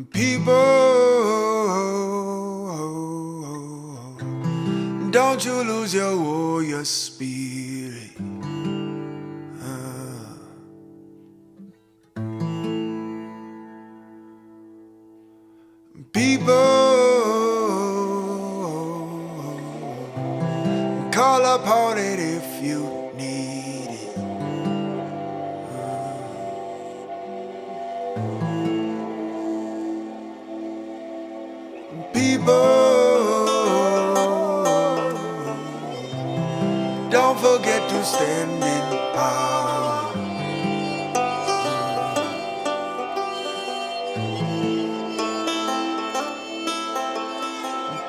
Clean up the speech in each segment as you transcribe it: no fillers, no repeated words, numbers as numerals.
People, don't you lose your warrior spirit. People, call upon it if you need it. People, don't forget to stand in power.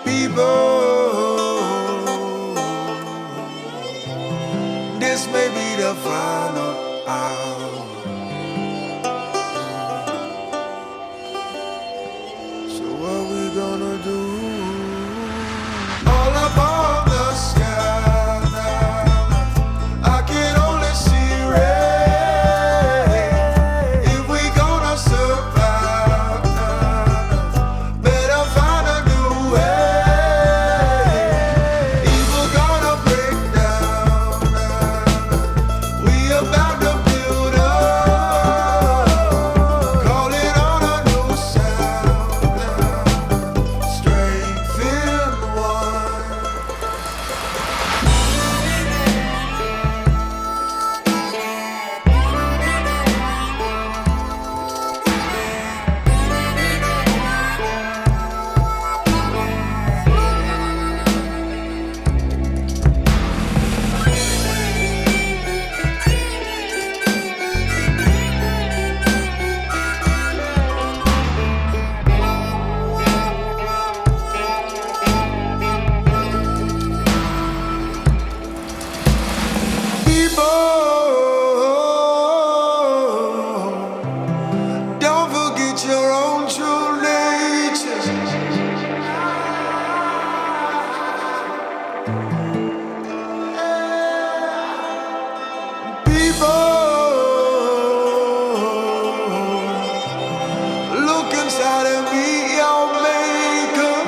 People, this may be the final hour. So what we gonna do? All above the sky, I can only see red. If we gonna survive, better find a new way. Evil gonna break down, we about to build up. Call it on a new sound, strength in one. People, don't forget your own true nature. People, look inside and be your maker.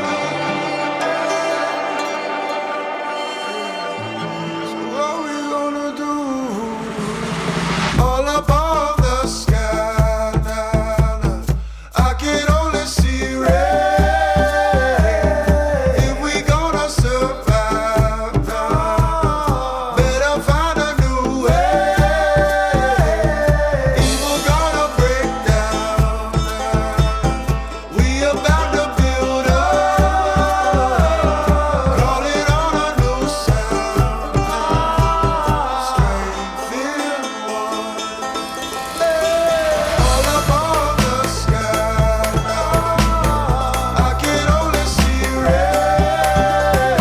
So what we gonna do? All above the sky, I can only see red. If we gonna survive, better find a new way. Evil gonna break down, we about to build up. Call it on a new sound, strength in one. All above the sky, I can only see red.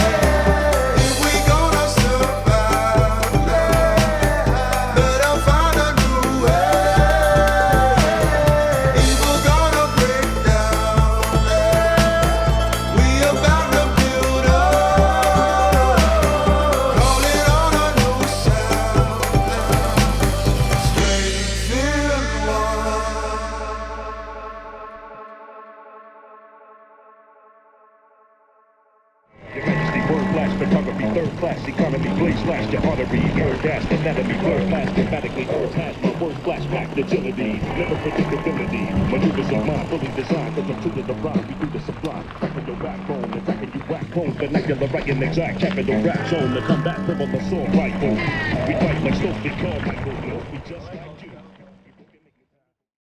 If we gonna survive, better find a new way. Evil gonna break down, we about to build up. Call it on a new sound, strength in one. Your Majesty, word flash, photography, third class, economy, blaze slash, your artery, air gas, anatomy, blur flash, dramatically, earth hash, my word flash, packed agility, never predictability, maneuvers of mine, fully designed, from the truth of the blind, we do the sublime, cracking your backbone, attacking you whack bones, vernacular, right and exact, capital rap zone, the combat, purple assault rifle, we fight like Stokely, call Michael, no, we just